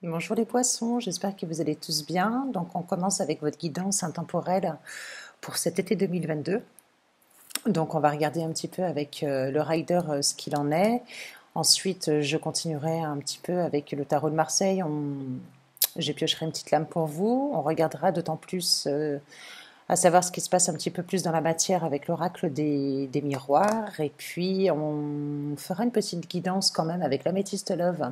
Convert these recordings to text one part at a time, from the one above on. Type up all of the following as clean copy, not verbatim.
Bonjour les poissons, j'espère que vous allez tous bien. Donc on commence avec votre guidance intemporelle pour cet été 2022. Donc on va regarder un petit peu avec le rider ce qu'il en est. Ensuite je continuerai un petit peu avec le tarot de Marseille. J'épiocherai une petite lame pour vous. On regardera d'autant plus à savoir ce qui se passe un petit peu plus dans la matière avec l'oracle des miroirs. Et puis on fera une petite guidance quand même avec l'améthyste love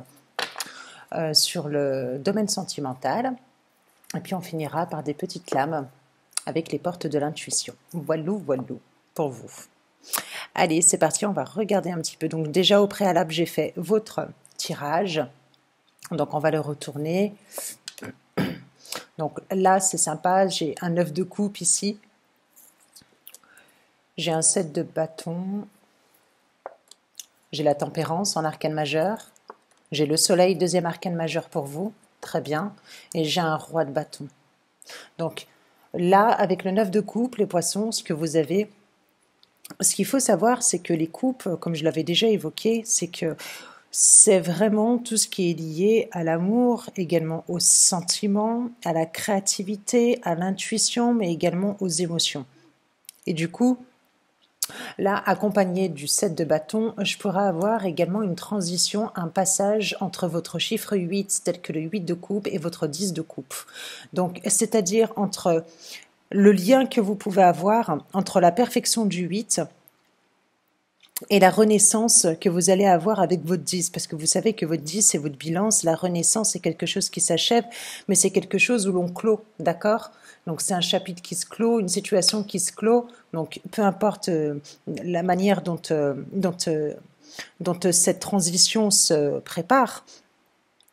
sur le domaine sentimental. Et puis on finira par des petites lames avec les portes de l'intuition. Voilou, voilou, pour vous. Allez, c'est parti, on va regarder un petit peu. Donc déjà au préalable, j'ai fait votre tirage. Donc on va le retourner. Donc là, c'est sympa, j'ai un 9 de coupe ici. J'ai un 7 de bâton. J'ai la tempérance en arcane majeur. J'ai le soleil, deuxième arcane majeur pour vous. Très bien. Et j'ai un roi de bâton. Donc là, avec le 9 de coupe, les poissons, ce que vous avez, ce qu'il faut savoir, c'est que les coupes, comme je l'avais déjà évoqué, c'est que c'est vraiment tout ce qui est lié à l'amour, également aux sentiments, à la créativité, à l'intuition, mais également aux émotions. Et du coup, là, accompagné du 7 de bâton, je pourrais avoir également une transition, un passage entre votre chiffre 8, tel que le 8 de coupe, et votre 10 de coupe. Donc, c'est-à-dire entre le lien que vous pouvez avoir entre la perfection du 8 et la renaissance que vous allez avoir avec votre 10, parce que vous savez que votre 10, c'est votre balance, la renaissance, c'est quelque chose qui s'achève, mais c'est quelque chose où l'on clôt, d'accord? Donc c'est un chapitre qui se clôt, une situation qui se clôt, donc peu importe la manière dont cette transition se prépare,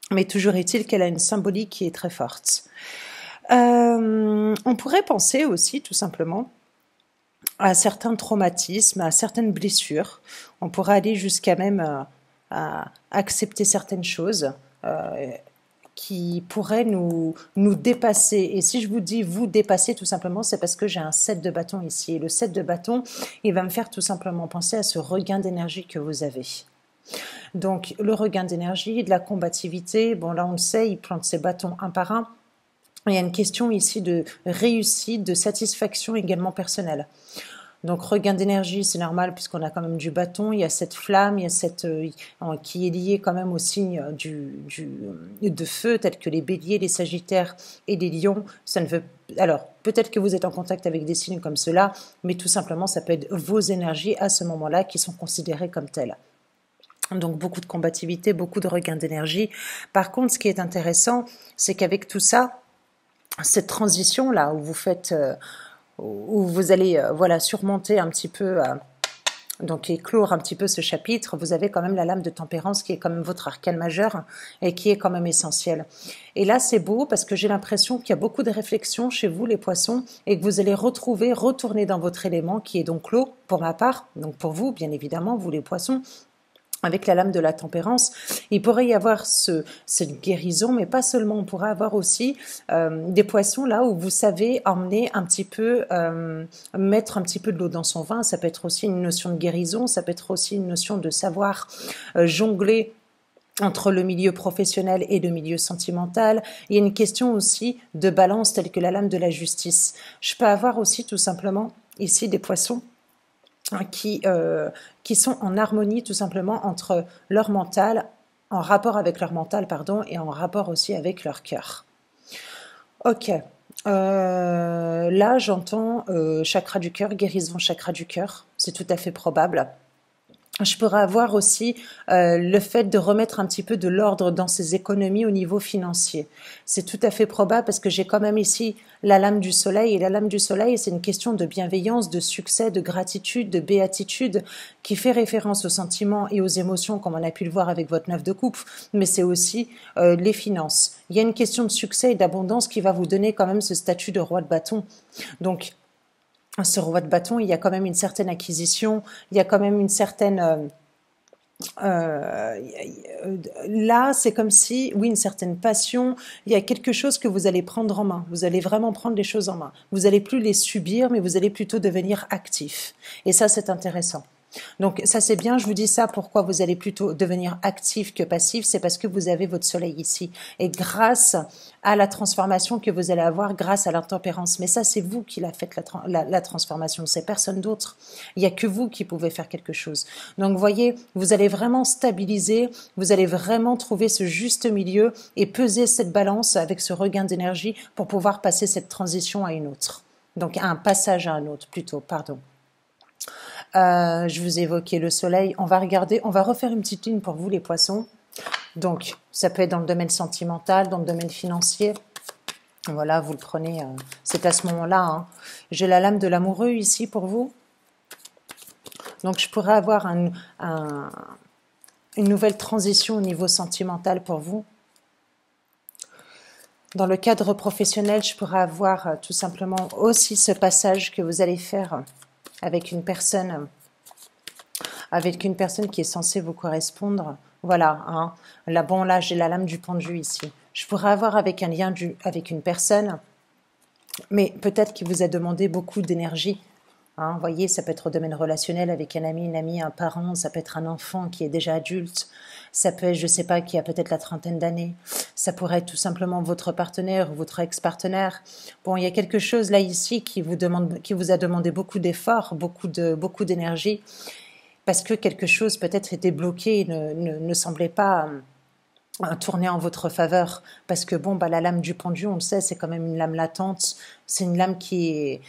mais toujours est-il qu'elle a une symbolique qui est très forte. On pourrait penser aussi, tout simplement, à certains traumatismes, à certaines blessures. On pourrait aller jusqu'à même à accepter certaines choses qui pourraient nous dépasser. Et si je vous dis vous dépasser, tout simplement, c'est parce que j'ai un 7 de bâton ici. Et le 7 de bâton, il va me faire tout simplement penser à ce regain d'énergie que vous avez. Donc, le regain d'énergie, de la combativité, bon là on le sait, il plante ses bâtons un par un. Il y a une question ici de réussite, de satisfaction également personnelle. Donc regain d'énergie, c'est normal puisqu'on a quand même du bâton, il y a cette flamme, il y a cette qui est liée quand même au signe de feu, tels que les béliers, les sagittaires et les lions. Ça ne veut alors peut-être que vous êtes en contact avec des signes comme cela, mais tout simplement ça peut être vos énergies à ce moment-là qui sont considérées comme telles. Donc beaucoup de combativité, beaucoup de regain d'énergie. Par contre, ce qui est intéressant, c'est qu'avec tout ça, cette transition là où vous faites où vous allez voilà surmonter un petit peu donc éclore un petit peu ce chapitre, vous avez quand même la lame de tempérance qui est quand même votre arcane majeur et qui est quand même essentielle. Et là c'est beau parce que j'ai l'impression qu'il y a beaucoup de réflexions chez vous les poissons et que vous allez retourner dans votre élément qui est donc l'eau pour ma part, donc pour vous bien évidemment, vous les poissons, avec la lame de la tempérance, il pourrait y avoir cette guérison, mais pas seulement, on pourrait avoir aussi des poissons là où vous savez emmener un petit peu, mettre un petit peu de l'eau dans son vin, ça peut être aussi une notion de guérison, ça peut être aussi une notion de savoir jongler entre le milieu professionnel et le milieu sentimental. Il y a une question aussi de balance telle que la lame de la justice. Je peux avoir aussi tout simplement ici des poissons qui sont en harmonie tout simplement entre leur mental, en rapport avec leur mental, pardon, et en rapport aussi avec leur cœur. Ok, là j'entends chakra du cœur, guérison chakra du cœur, c'est tout à fait probable. Je pourrais avoir aussi le fait de remettre un petit peu de l'ordre dans ses économies au niveau financier. C'est tout à fait probable parce que j'ai quand même ici la lame du soleil. Et la lame du soleil, c'est une question de bienveillance, de succès, de gratitude, de béatitude qui fait référence aux sentiments et aux émotions comme on a pu le voir avec votre 9 de coupe. Mais c'est aussi les finances. Il y a une question de succès et d'abondance qui va vous donner quand même ce statut de roi de bâton. Donc, ce roi de bâton, il y a quand même une certaine acquisition, il y a quand même une certaine... là, c'est comme si, oui, une certaine passion, il y a quelque chose que vous allez prendre en main, vous allez vraiment prendre les choses en main. Vous n'allez plus les subir, mais vous allez plutôt devenir actif. Et ça, c'est intéressant. Donc ça c'est bien, je vous dis ça, pourquoi vous allez plutôt devenir actif que passif, c'est parce que vous avez votre soleil ici. Et grâce à la transformation que vous allez avoir, grâce à l'intempérance, mais ça c'est vous qui la faites la transformation, c'est personne d'autre. Il n'y a que vous qui pouvez faire quelque chose. Donc vous voyez, vous allez vraiment stabiliser, vous allez vraiment trouver ce juste milieu et peser cette balance avec ce regain d'énergie pour pouvoir passer cette transition à une autre. Donc à un passage à un autre plutôt, pardon. Je vous ai évoqué le soleil. On va regarder, on va refaire une petite ligne pour vous les poissons. Donc, ça peut être dans le domaine sentimental, dans le domaine financier. Voilà, vous le prenez, c'est à ce moment-là. Hein. J'ai la lame de l'amoureux ici pour vous. Donc, je pourrais avoir une nouvelle transition au niveau sentimental pour vous. Dans le cadre professionnel, je pourrais avoir tout simplement aussi ce passage que vous allez faire avec une personne qui est censée vous correspondre. Voilà, hein. Là, bon, là, j'ai la lame du pendu ici. Je pourrais avoir avec un lien avec une personne, mais peut-être qui vous a demandé beaucoup d'énergie. Hein, vous voyez, ça peut être au domaine relationnel avec un ami, une amie, un parent, ça peut être un enfant qui est déjà adulte, ça peut être, je ne sais pas, qui a peut-être la trentaine d'années, ça pourrait être tout simplement votre partenaire ou votre ex-partenaire. Bon, il y a quelque chose là ici qui vous a demandé beaucoup d'efforts, beaucoup d'énergie, parce que quelque chose peut-être était bloqué et ne semblait pas tourner en votre faveur, parce que bon, bah, la lame du pendu, on le sait, c'est quand même une lame latente, c'est une lame qui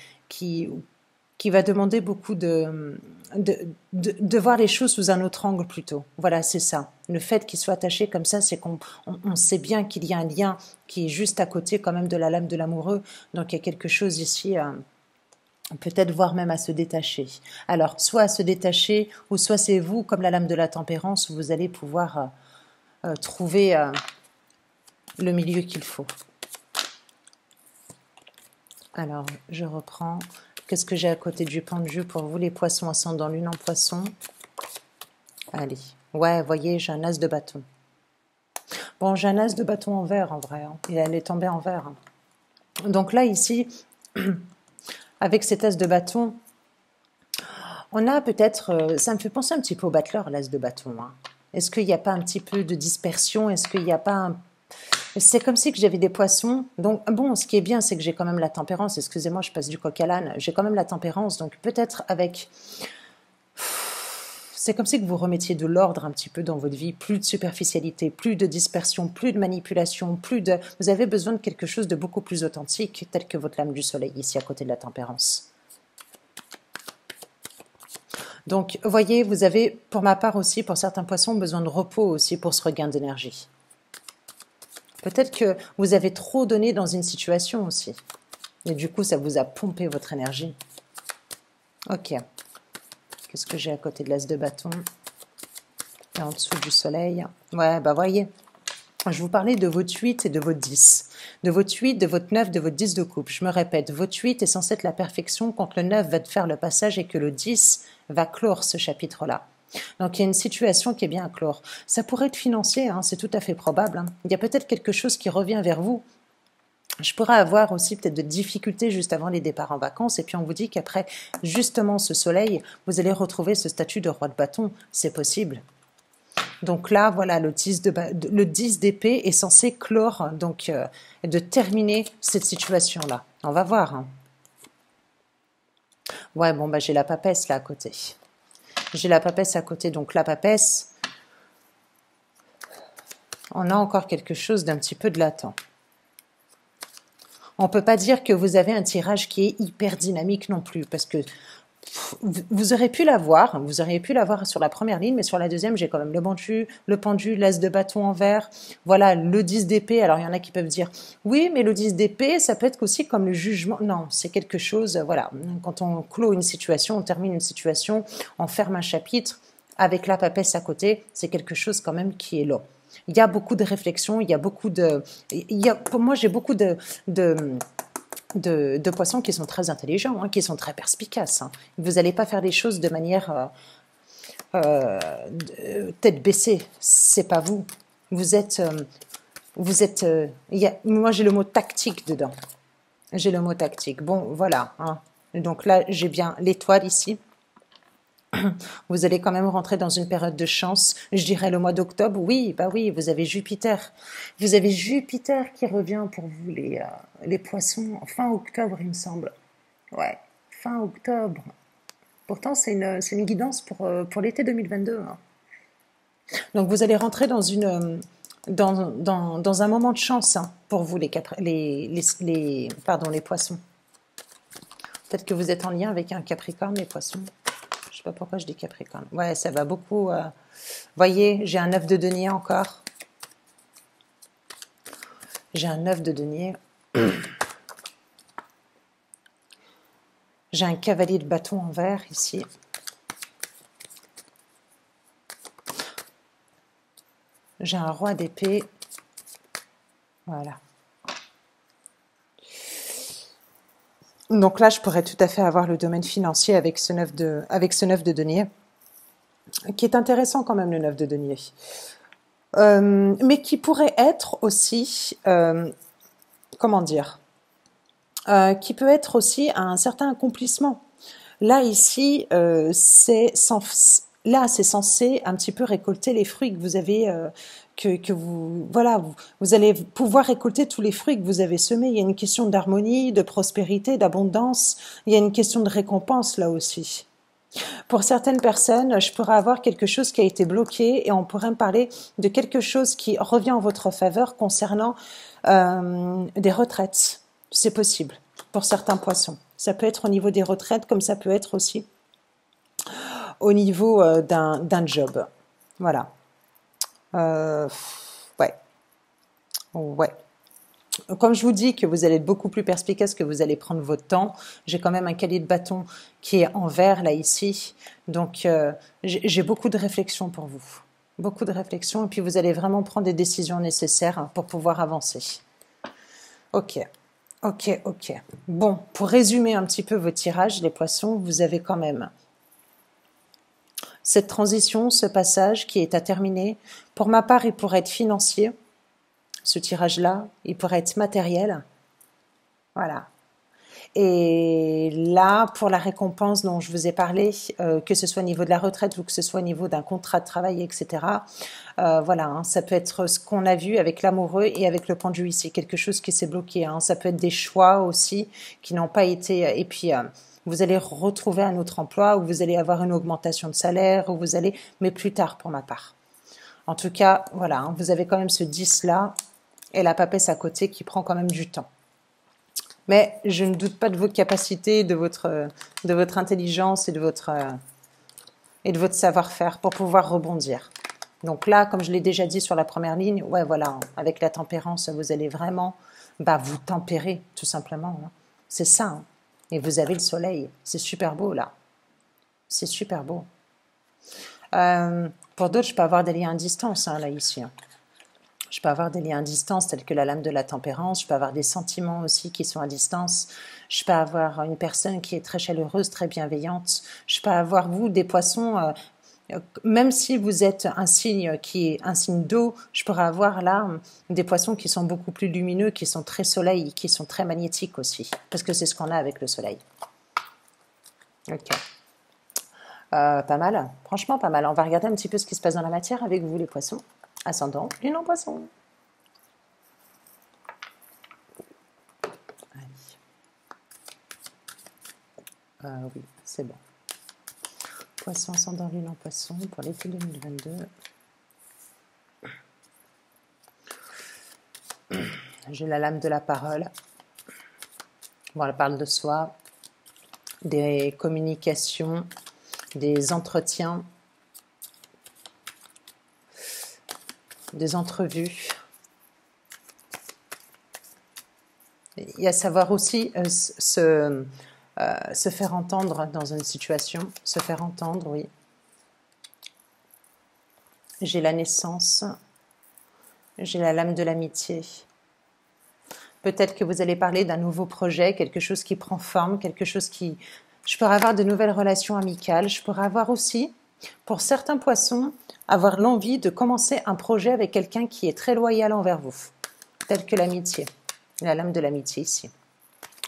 va demander beaucoup de voir les choses sous un autre angle plutôt. Voilà, c'est ça. Le fait qu'il soit attaché comme ça, c'est qu'on sait bien qu'il y a un lien qui est juste à côté quand même de la lame de l'amoureux. Donc il y a quelque chose ici, peut-être voire même à se détacher. Alors, soit à se détacher, ou soit c'est vous, comme la lame de la tempérance, où vous allez pouvoir trouver le milieu qu'il faut. Alors, je reprends... Qu'est-ce que j'ai à côté du pendu pour vous, les poissons ascendant lune en poisson? Allez. Ouais, voyez, j'ai un as de bâton. Bon, j'ai un as de bâton en vert, en vrai. Hein. Et elle est tombée en vert. Hein. Donc là, ici, avec cet as de bâton, on a peut-être... ça me fait penser un petit peu au battleur, l'as de bâton. Hein. Est-ce qu'il n'y a pas un petit peu de dispersion? Est-ce qu'il n'y a pas un... C'est comme si que j'avais des poissons. Donc, bon, ce qui est bien, c'est que j'ai quand même la tempérance. Excusez-moi, je passe du coq à l'âne. J'ai quand même la tempérance. Donc, peut-être avec... C'est comme si que vous remettiez de l'ordre un petit peu dans votre vie. Plus de superficialité, plus de dispersion, plus de manipulation, plus de... Vous avez besoin de quelque chose de beaucoup plus authentique, tel que votre lame du soleil, ici, à côté de la tempérance. Donc, voyez, vous avez, pour ma part aussi, pour certains poissons, besoin de repos aussi pour ce regain d'énergie. Peut-être que vous avez trop donné dans une situation aussi. Et du coup, ça vous a pompé votre énergie. Ok. Qu'est-ce que j'ai à côté de l'as de bâton? Et en dessous du soleil. Ouais, bah voyez. Je vous parlais de votre 8 et de votre 10. De votre 8, de votre 9, de votre 10 de coupe. Je me répète, votre 8 est censé être la perfection quand le 9 va te faire le passage et que le 10 va clore ce chapitre-là. Donc il y a une situation qui est bien à clore. Ça pourrait être financier, hein, c'est tout à fait probable. Hein. Il y a peut-être quelque chose qui revient vers vous. Je pourrais avoir aussi peut-être de difficultés juste avant les départs en vacances. Et puis on vous dit qu'après justement ce soleil, vous allez retrouver ce statut de roi de bâton. C'est possible. Donc là, voilà, le 10 d'épée est censé clore, donc de terminer cette situation-là. On va voir. Hein. Ouais, bon, bah j'ai la papesse là à côté. J'ai la papesse à côté, donc la papesse, on a encore quelque chose d'un petit peu de latent. On ne peut pas dire que vous avez un tirage qui est hyper dynamique non plus, parce que vous auriez pu l'avoir sur la première ligne, mais sur la deuxième, j'ai quand même le pendu, l'as de bâton en vert, voilà, le 10 d'épée. Alors, il y en a qui peuvent dire, oui, mais le 10 d'épée, ça peut être aussi comme le jugement. Non, c'est quelque chose, voilà, quand on clôt une situation, on termine une situation, on ferme un chapitre, avec la papesse à côté, c'est quelque chose quand même qui est long. Il y a beaucoup de réflexion, il y a beaucoup de... pour moi, j'ai beaucoup de poissons qui sont très intelligents, hein, qui sont très perspicaces. Hein. Vous n'allez pas faire les choses de manière tête baissée. C'est pas vous. Vous êtes. Moi, j'ai le mot tactique dedans. J'ai le mot tactique. Bon, voilà. Hein. Donc là, j'ai bien l'étoile ici. Vous allez quand même rentrer dans une période de chance. Je dirais le mois d'octobre. Oui, bah oui, vous avez Jupiter. Vous avez Jupiter qui revient pour vous, les poissons, fin octobre, il me semble. Ouais, fin octobre. Pourtant, c'est une guidance pour l'été 2022, hein. Donc, vous allez rentrer dans un moment de chance, hein, pour vous, pardon, les poissons. Peut-être que vous êtes en lien avec un Capricorne, les poissons. Je sais pas pourquoi je dis Capricorne. Ouais, ça va beaucoup. Voyez, j'ai un 9 de denier encore. J'ai un 9 de denier. J'ai un cavalier de bâton en vert ici. J'ai un roi d'épée. Voilà. Donc là, je pourrais tout à fait avoir le domaine financier avec ce 9 de denier, qui est intéressant quand même, le 9 de denier. Mais qui pourrait être aussi, comment dire, qui peut être aussi un certain accomplissement. Là, ici, c'est censé un petit peu récolter les fruits que vous avez, voilà, vous allez pouvoir récolter tous les fruits que vous avez semés. Il y a une question d'harmonie, de prospérité, d'abondance. Il y a une question de récompense là aussi. Pour certaines personnes, je pourrais avoir quelque chose qui a été bloqué et on pourrait me parler de quelque chose qui revient en votre faveur concernant des retraites. C'est possible pour certains poissons. Ça peut être au niveau des retraites comme ça peut être aussi au niveau d'un job. Voilà. Ouais. Ouais. Comme je vous dis que vous allez être beaucoup plus perspicace, que vous allez prendre votre temps, j'ai quand même un cavalier de bâton qui est en vert là ici, donc j'ai beaucoup de réflexion pour vous, beaucoup de réflexion, et puis vous allez vraiment prendre des décisions nécessaires pour pouvoir avancer. Ok, ok, ok. Bon, pour résumer un petit peu vos tirages, les poissons, vous avez quand même cette transition, ce passage qui est à terminer. Pour ma part, il pourrait être financier. Ce tirage-là, il pourrait être matériel. Voilà. Et là, pour la récompense dont je vous ai parlé, que ce soit au niveau de la retraite ou que ce soit au niveau d'un contrat de travail, etc., voilà, hein, ça peut être ce qu'on a vu avec l'amoureux et avec le pendu ici, quelque chose qui s'est bloqué. Hein, ça peut être des choix aussi qui n'ont pas été... Et puis, vous allez retrouver un autre emploi, ou vous allez avoir une augmentation de salaire, ou vous allez... Mais plus tard, pour ma part. En tout cas, voilà, hein, vous avez quand même ce 10-là, et la papesse à côté qui prend quand même du temps. Mais je ne doute pas de vos capacités, de votre intelligence et de votre savoir-faire pour pouvoir rebondir. Donc là, comme je l'ai déjà dit sur la première ligne, ouais, voilà, avec la tempérance, vous allez vraiment vous tempérer, tout simplement. Hein. C'est ça. Hein. Et vous avez le soleil. C'est super beau, là. C'est super beau. Pour d'autres, je peux avoir des liens à distance, hein, là, ici. Hein. Je peux avoir des liens à distance tels que la lame de la tempérance. Je peux avoir des sentiments aussi qui sont à distance. Je peux avoir une personne qui est très chaleureuse, très bienveillante. Je peux avoir, vous, des poissons, même si vous êtes un signe qui est un signe d'eau, je pourrais avoir là des poissons qui sont beaucoup plus lumineux, qui sont très soleil, qui sont très magnétiques aussi. Parce que c'est ce qu'on a avec le soleil. Ok. Pas mal. Franchement, pas mal. On va regarder un petit peu ce qui se passe dans la matière avec vous, les poissons. Ascendant, lune en poisson. Oui, c'est bon. Poisson, ascendant, lune en poisson pour l'été 2022. J'ai la lame de la parole. Bon, elle parle de soi, des communications, des entretiens, des entrevues. Il y a savoir aussi se faire entendre dans une situation, se faire entendre, oui. J'ai la naissance, j'ai la lame de l'amitié. Peut-être que vous allez parler d'un nouveau projet, quelque chose qui prend forme, quelque chose qui... Je pourrais avoir de nouvelles relations amicales, je pourrais avoir aussi, pour certains poissons, avoir l'envie de commencer un projet avec quelqu'un qui est très loyal envers vous, tel que l'amitié. La lame de l'amitié ici.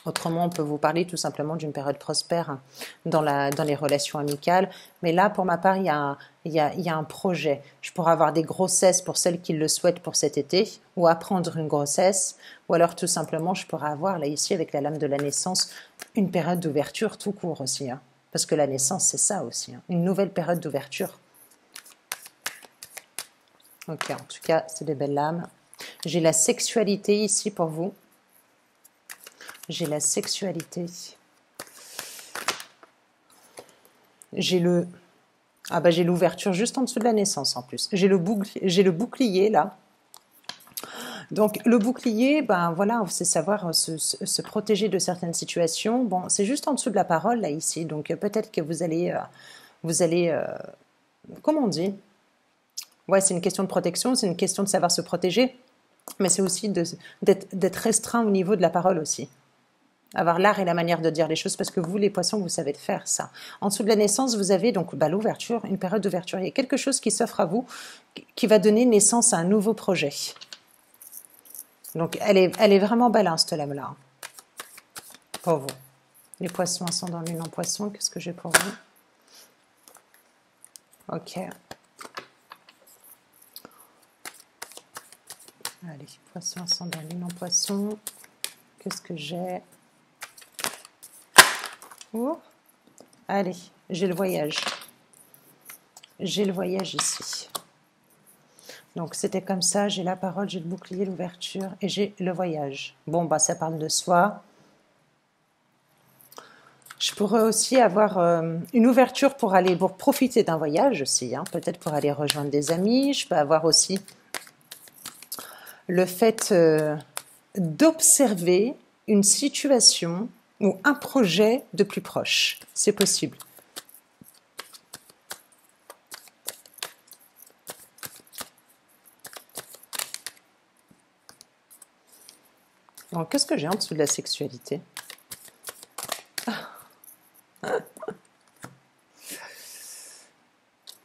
Autrement, on peut vous parler tout simplement d'une période prospère dans les relations amicales. Mais là, pour ma part, il y a un projet. Je pourrais avoir des grossesses pour celles qui le souhaitent pour cet été, ou apprendre une grossesse, ou alors tout simplement, je pourrais avoir, là ici, avec la lame de la naissance, une période d'ouverture tout court aussi. Hein. Parce que la naissance, c'est ça aussi. Hein. Une nouvelle période d'ouverture. Ok, en tout cas, c'est des belles lames. J'ai la sexualité ici pour vous. J'ai la sexualité. J'ai le... Ah bah j'ai l'ouverture juste en dessous de la naissance en plus. J'ai le bouclier là. Donc le bouclier, ben voilà, c'est savoir se protéger de certaines situations. Bon, c'est juste en dessous de la parole là ici. Donc peut-être que vous allez, comment on dit? Ouais, c'est une question de protection, c'est une question de savoir se protéger, mais c'est aussi d'être restreint au niveau de la parole aussi. Avoir l'art et la manière de dire les choses, parce que vous, les poissons, vous savez le faire, ça. En dessous de la naissance, vous avez donc l'ouverture, une période d'ouverture. Il y a quelque chose qui s'offre à vous, qui va donner naissance à un nouveau projet. Donc, elle est vraiment belle, hein, cette lame-là. Pour vous. Les poissons, ascendant lune en poisson, qu'est-ce que j'ai pour vous? Ok. Allez, poisson, ascendant lune en poisson. Qu'est-ce que j'ai? Oh. Allez, j'ai le voyage. J'ai le voyage ici. Donc c'était comme ça, j'ai la parole, j'ai le bouclier, l'ouverture et j'ai le voyage. Bon, bah ça parle de soi. Je pourrais aussi avoir une ouverture pour profiter d'un voyage aussi, hein, peut-être pour aller rejoindre des amis. Je peux avoir aussi le fait d'observer une situation ou un projet de plus proche. C'est possible. Donc, qu'est-ce que j'ai en dessous de la sexualité?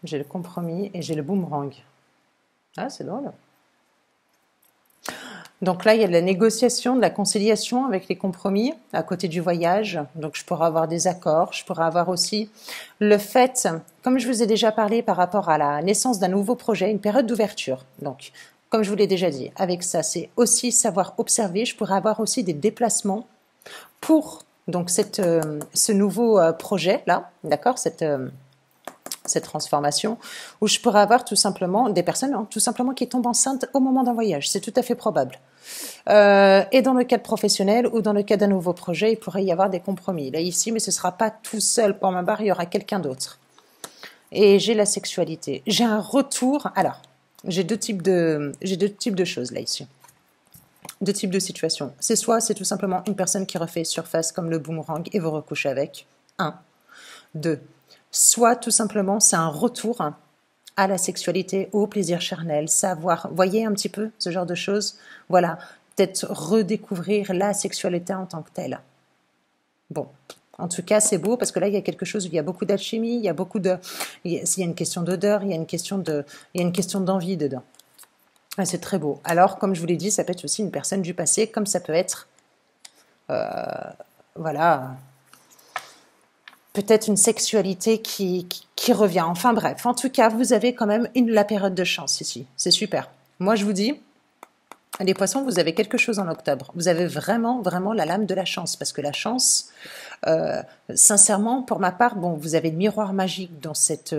J'ai le compromis et j'ai le boomerang. Ah, c'est drôle. Donc là, il y a de la négociation, de la conciliation avec les compromis à côté du voyage. Donc je pourrais avoir des accords. Je pourrais avoir aussi le fait, comme je vous ai déjà parlé par rapport à la naissance d'un nouveau projet, une période d'ouverture. Donc, comme je vous l'ai déjà dit, avec ça, c'est aussi savoir observer. Je pourrais avoir aussi des déplacements pour donc ce nouveau projet là, d'accord, cette transformation, où je pourrais avoir tout simplement des personnes, hein, tout simplement qui tombent enceintes au moment d'un voyage. C'est tout à fait probable. Et dans le cadre professionnel ou dans le cadre d'un nouveau projet, il pourrait y avoir des compromis. Là, ici, mais ce ne sera pas tout seul pour ma barre, il y aura quelqu'un d'autre. Et j'ai la sexualité. J'ai un retour. Alors, j'ai deux types de choses là, ici. Deux types de situations. C'est tout simplement une personne qui refait surface comme le boomerang et vous recouchez avec. 1. 2. Soit tout simplement c'est un retour à la sexualité, au plaisir charnel, savoir, voyez un petit peu ce genre de choses, voilà, peut-être redécouvrir la sexualité en tant que telle. Bon, en tout cas c'est beau parce que là il y a quelque chose où il y a beaucoup d'alchimie, il y a une question d'odeur, il y a une question d'envie dedans. Ah, c'est très beau. Alors comme je vous l'ai dit, ça peut être aussi une personne du passé, comme ça peut être, voilà, peut-être une sexualité qui revient. Enfin bref, en tout cas, vous avez quand même la période de chance ici. C'est super. Moi, je vous dis, les poissons, vous avez quelque chose en octobre. Vous avez vraiment, vraiment la lame de la chance. Parce que la chance, sincèrement, pour ma part, bon, vous avez le miroir magique dans cet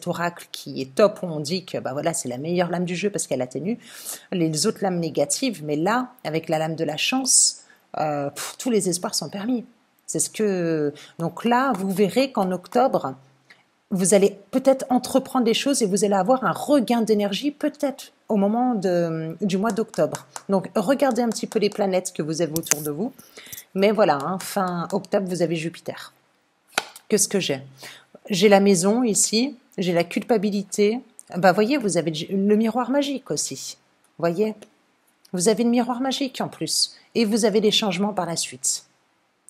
oracle qui est top, où on dit que bah voilà, c'est la meilleure lame du jeu parce qu'elle atténue les autres lames négatives. Mais là, avec la lame de la chance, tous les espoirs sont permis. C'est ce que... Donc là, vous verrez qu'en octobre, vous allez peut-être entreprendre des choses et vous allez avoir un regain d'énergie peut-être au moment du mois d'octobre. Donc regardez un petit peu les planètes que vous avez autour de vous. Mais voilà, hein, fin octobre, vous avez Jupiter. Qu'est-ce que j'ai? J'ai la maison ici, j'ai la culpabilité. Bah voyez, vous avez le miroir magique aussi. Voyez, vous avez le miroir magique en plus. Et vous avez les changements par la suite.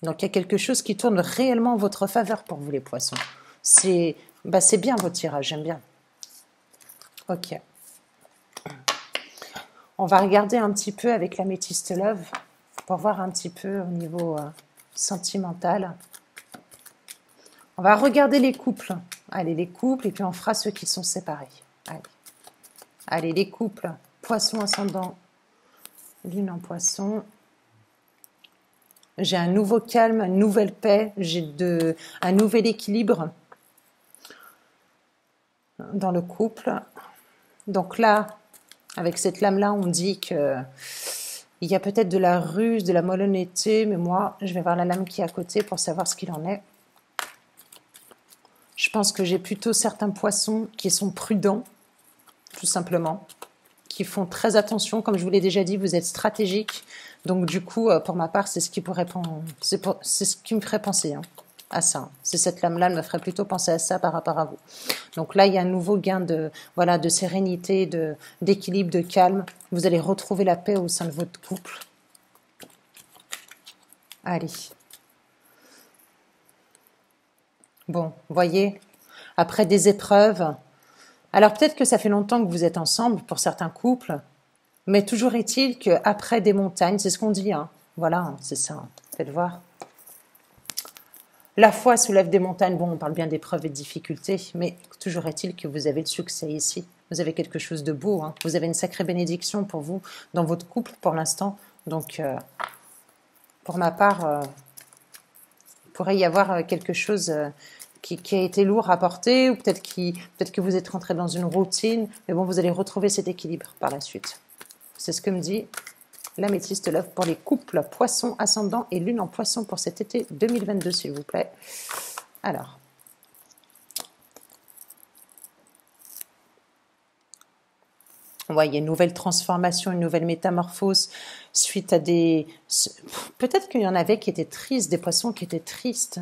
Donc il y a quelque chose qui tourne réellement en votre faveur pour vous les poissons. C'est bien votre tirage, j'aime bien. Ok. On va regarder un petit peu avec l'améthyste love pour voir un petit peu au niveau sentimentale. On va regarder les couples. Allez, les couples, et puis on fera ceux qui sont séparés. Allez, allez les couples. Poisson ascendant, lune en poisson. J'ai un nouveau calme, une nouvelle paix, j'ai un nouvel équilibre dans le couple. Donc là, avec cette lame-là, on dit que il y a peut-être de la ruse, de la malhonnêteté, mais moi, je vais voir la lame qui est à côté pour savoir ce qu'il en est. Je pense que j'ai plutôt certains poissons qui sont prudents, tout simplement, qui font très attention. Comme je vous l'ai déjà dit, vous êtes stratégique. Donc du coup, pour ma part, c'est ce qui c'est ce qui me ferait penser à ça. C'est cette lame-là, elle me ferait plutôt penser à ça par rapport à vous. Donc là, il y a un nouveau gain de sérénité, d'équilibre, de calme. Vous allez retrouver la paix au sein de votre couple. Allez. Bon, voyez, après des épreuves, alors peut-être que ça fait longtemps que vous êtes ensemble pour certains couples, mais toujours est-il qu'après des montagnes, c'est ce qu'on dit, voilà, c'est ça, faites voir. La foi soulève des montagnes, bon, on parle bien d'épreuves et de difficultés, mais toujours est-il que vous avez le succès ici. Vous avez quelque chose de beau, vous avez une sacrée bénédiction pour vous, dans votre couple pour l'instant. Donc, pour ma part, il pourrait y avoir quelque chose qui a été lourd à porter, ou peut-être que vous êtes rentré dans une routine, mais bon, vous allez retrouver cet équilibre par la suite. C'est ce que me dit l'améthyste love pour les couples poisson ascendant et lune en poisson pour cet été 2022, s'il vous plaît. Alors, on voit, il y a une nouvelle transformation, une nouvelle métamorphose suite à des... Peut-être qu'il y en avait qui étaient tristes, des poissons qui étaient tristes.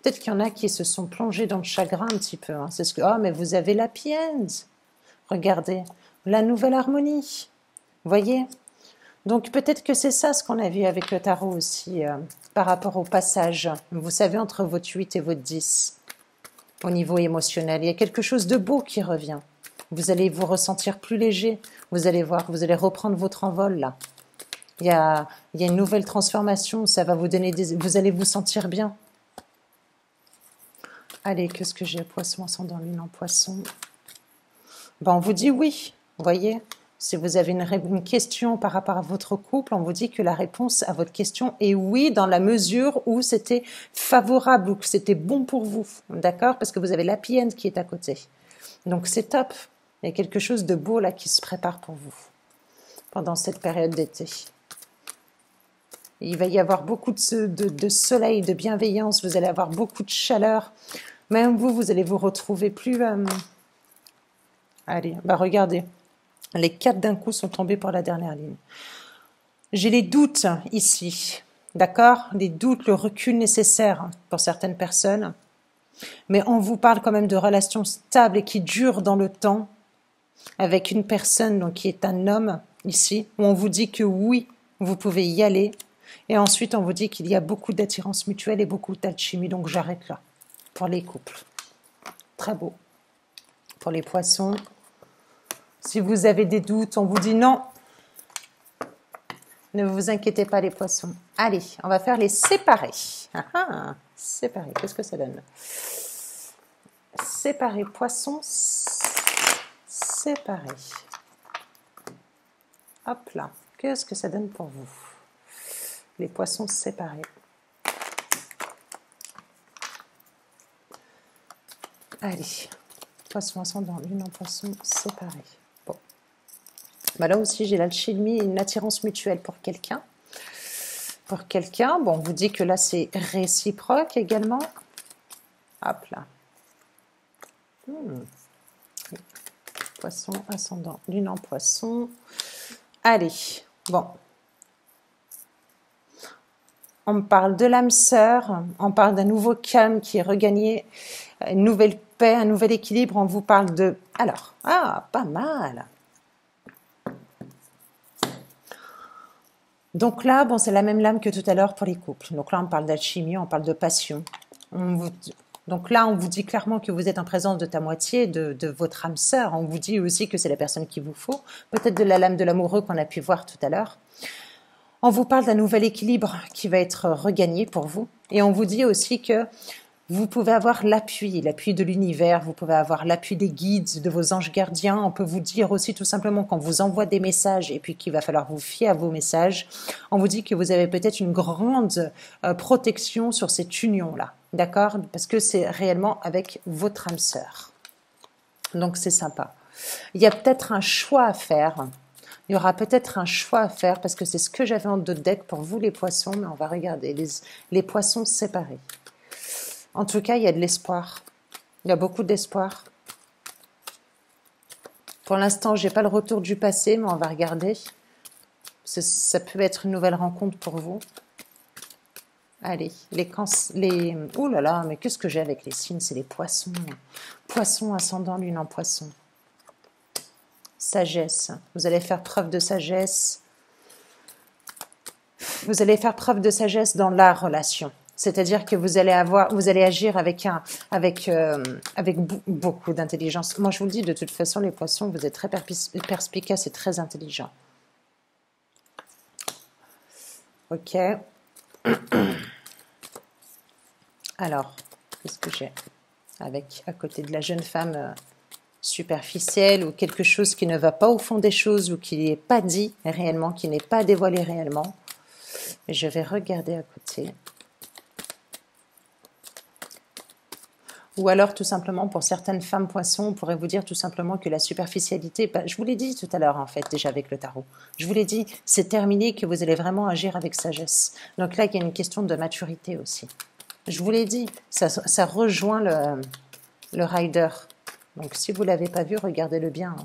Peut-être qu'il y en a qui se sont plongés dans le chagrin un petit peu. C'est ce que... Oh, mais vous avez la pièce. Regardez, la nouvelle harmonie. Voyez? Donc peut-être que c'est ça ce qu'on a vu avec le tarot aussi, par rapport au passage. Vous savez, entre votre 8 et votre 10, au niveau émotionnel, il y a quelque chose de beau qui revient. Vous allez vous ressentir plus léger. Vous allez voir, vous allez reprendre votre envol là. Il y a une nouvelle transformation. Ça va vous donner vous allez vous sentir bien. Allez, qu'est-ce que j'ai? Poisson ascendant lune en poisson. Ben, on vous dit oui, vous voyez. Si vous avez une question par rapport à votre couple, on vous dit que la réponse à votre question est oui, dans la mesure où c'était favorable ou que c'était bon pour vous. D'accord? Parce que vous avez l'happy end qui est à côté. Donc c'est top. Il y a quelque chose de beau là qui se prépare pour vous pendant cette période d'été. Il va y avoir beaucoup de soleil, de bienveillance. Vous allez avoir beaucoup de chaleur. Même vous allez vous retrouver plus... Allez, bah regardez. Les 4 d'un coup sont tombés pour la dernière ligne. J'ai les doutes ici. D'accord? Les doutes, le recul nécessaire pour certaines personnes. Mais on vous parle quand même de relations stables et qui durent dans le temps. Avec une personne donc, qui est un homme ici. Où on vous dit que oui, vous pouvez y aller. Et ensuite, on vous dit qu'il y a beaucoup d'attirance mutuelle et beaucoup d'alchimie. Donc, j'arrête là. Pour les couples. Très beau. Pour les poissons. Si vous avez des doutes, on vous dit non. Ne vous inquiétez pas les poissons. Allez, on va faire les séparés. Séparés, qu'est-ce que ça donne? Séparés, poissons, séparés. Hop là, qu'est-ce que ça donne pour vous? Les poissons séparés. Allez, poisson ascendant, lune en poisson séparés. Bon. Bah là aussi, j'ai l'alchimie et une attirance mutuelle pour quelqu'un. Pour quelqu'un, bon, on vous dit que là, c'est réciproque également. Hop là. Poisson ascendant, lune en poisson. Allez, bon. On me parle de l'âme sœur, on parle d'un nouveau calme qui est regagné, une nouvelle paix, un nouvel équilibre. On vous parle de... Alors, pas mal. Donc là, bon, c'est la même lame que tout à l'heure pour les couples. Donc là, on parle d'alchimie, on parle de passion. Donc là, on vous dit clairement que vous êtes en présence de ta moitié, de votre âme sœur. On vous dit aussi que c'est la personne qu'il vous faut. Peut-être de la lame de l'amoureux qu'on a pu voir tout à l'heure. On vous parle d'un nouvel équilibre qui va être regagné pour vous. Et on vous dit aussi que vous pouvez avoir l'appui de l'univers, vous pouvez avoir l'appui des guides, de vos anges gardiens. On peut vous dire aussi tout simplement qu'on vous envoie des messages et puis qu'il va falloir vous fier à vos messages. On vous dit que vous avez peut-être une grande protection sur cette union-là, d'accord? Parce que c'est réellement avec votre âme sœur. Donc c'est sympa. Il y a peut-être un choix à faire. Il y aura peut-être un choix à faire parce que c'est ce que j'avais en deux decks pour vous les poissons, mais on va regarder les poissons séparés. En tout cas, il y a de l'espoir. Il y a beaucoup d'espoir. Pour l'instant, je n'ai pas le retour du passé, mais on va regarder. Ça peut être une nouvelle rencontre pour vous. Allez, ouh là là, mais qu'est-ce que j'ai avec les signes? C'est les poissons. Poisson, ascendant, lune en poisson. Sagesse. Vous allez faire preuve de sagesse. Vous allez faire preuve de sagesse dans la relation. C'est-à-dire que vous allez agir avec beaucoup d'intelligence. Moi, je vous le dis, de toute façon, les poissons, vous êtes très perspicaces et très intelligents. Ok. Alors, qu'est-ce que j'ai à côté de la jeune femme superficielle ou quelque chose qui ne va pas au fond des choses ou qui n'est pas dit réellement, qui n'est pas dévoilé réellement. Je vais regarder à côté. Ou alors, tout simplement, pour certaines femmes poissons, on pourrait vous dire tout simplement que la superficialité, je vous l'ai dit tout à l'heure, en fait, déjà avec le tarot. Je vous l'ai dit, c'est terminé, que vous allez vraiment agir avec sagesse. Donc là, il y a une question de maturité aussi. Je vous l'ai dit, ça rejoint le rider. Donc, si vous ne l'avez pas vu, regardez-le bien.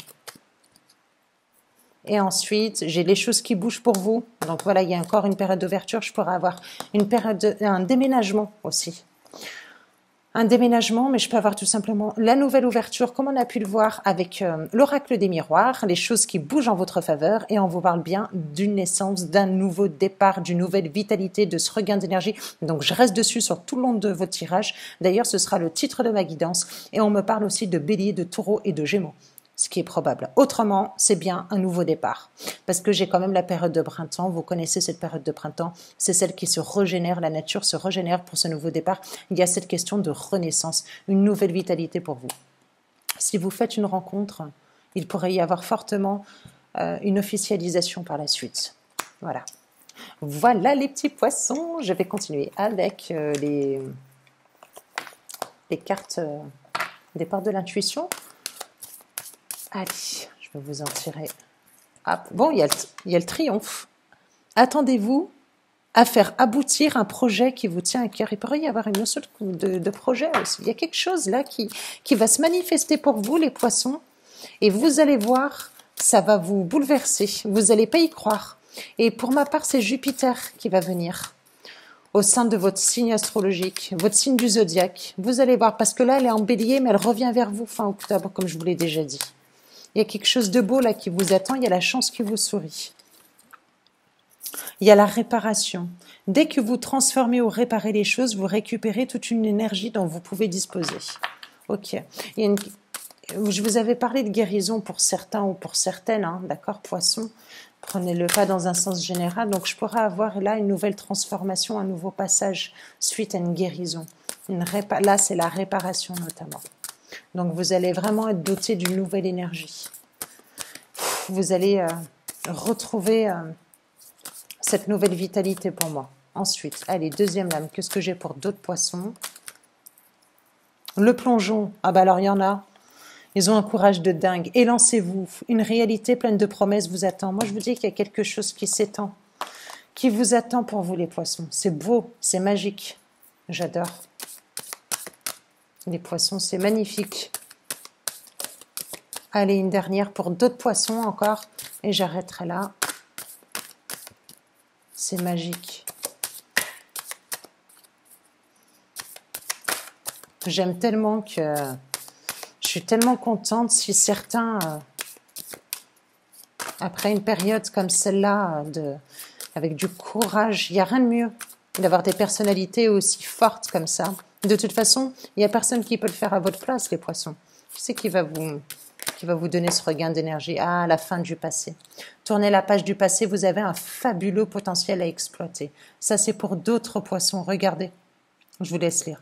Et ensuite, j'ai les choses qui bougent pour vous. Donc voilà, il y a encore une période d'ouverture. Je pourrais avoir un déménagement aussi. Un déménagement, mais je peux avoir tout simplement la nouvelle ouverture, comme on a pu le voir avec l'oracle des miroirs, les choses qui bougent en votre faveur, et on vous parle bien d'une naissance, d'un nouveau départ, d'une nouvelle vitalité, de ce regain d'énergie. Donc je reste dessus sur tout le long de votre tirage. D'ailleurs, ce sera le titre de ma guidance, et on me parle aussi de bélier, de taureau et de gémeaux, ce qui est probable. Autrement, c'est bien un nouveau départ. Parce que j'ai quand même la période de printemps. Vous connaissez cette période de printemps. C'est celle qui se régénère, la nature se régénère pour ce nouveau départ. Il y a cette question de renaissance, une nouvelle vitalité pour vous. Si vous faites une rencontre, il pourrait y avoir fortement une officialisation par la suite. Voilà. Voilà les petits poissons. Je vais continuer avec les cartes des portes de l'intuition. Allez, je vais vous en tirer. Hop. Bon, il y a le triomphe. Attendez-vous à faire aboutir un projet qui vous tient à cœur. Il pourrait y avoir une notion de projet aussi. Il y a quelque chose là qui va se manifester pour vous, les poissons. Et vous allez voir, ça va vous bouleverser. Vous n'allez pas y croire. Et pour ma part, c'est Jupiter qui va venir au sein de votre signe astrologique, votre signe du zodiaque. Vous allez voir, parce que là, elle est en bélier, mais elle revient vers vous fin octobre, comme je vous l'ai déjà dit. Il y a quelque chose de beau là qui vous attend, il y a la chance qui vous sourit. Il y a la réparation. Dès que vous transformez ou réparez les choses, vous récupérez toute une énergie dont vous pouvez disposer. Ok. Je vous avais parlé de guérison pour certains ou pour certaines, hein, d'accord, poissons. Prenez-le pas dans un sens général. Donc je pourrais avoir là une nouvelle transformation, un nouveau passage suite à une guérison. Là, c'est la réparation notamment. Donc, vous allez vraiment être doté d'une nouvelle énergie. Vous allez retrouver cette nouvelle vitalité pour moi. Ensuite, allez, deuxième lame. Qu'est-ce que j'ai pour d'autres poissons? Le plongeon. Ah bah alors, il y en a. Ils ont un courage de dingue. Élancez-vous. Une réalité pleine de promesses vous attend. Moi, je vous dis qu'il y a quelque chose qui s'étend, qui vous attend pour vous, les poissons. C'est beau, c'est magique. J'adore. Les poissons, c'est magnifique. Allez, une dernière pour d'autres poissons encore. Et j'arrêterai là. C'est magique. J'aime tellement que... Je suis tellement contente si certains, après une période comme celle-là, avec du courage, il n'y a rien de mieux d'avoir des personnalités aussi fortes comme ça. De toute façon, il n'y a personne qui peut le faire à votre place, les poissons. Qui c'est qui va vous qui va vous donner ce regain d'énergie. Ah, la fin du passé. Tournez la page du passé, vous avez un fabuleux potentiel à exploiter. Ça, c'est pour d'autres poissons. Regardez, je vous laisse lire.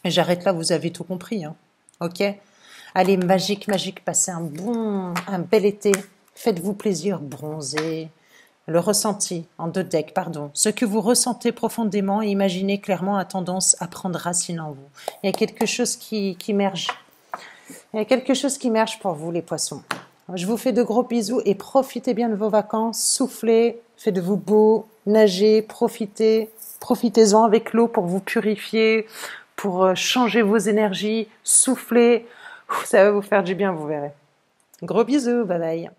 Et j'arrête là, vous avez tout compris. Hein. Ok? Allez, magique, magique, passez un bel été. Faites-vous plaisir, bronzez. Le ressenti, en 2 decks, pardon. Ce que vous ressentez profondément et imaginez clairement a tendance à prendre racine en vous. Il y a quelque chose qui émerge. Il y a quelque chose qui émerge pour vous, les poissons. Je vous fais de gros bisous et profitez bien de vos vacances. Soufflez, faites-vous beau, nagez, profitez. Profitez-en avec l'eau pour vous purifier, pour changer vos énergies. Soufflez, ça va vous faire du bien, vous verrez. Gros bisous, bye bye.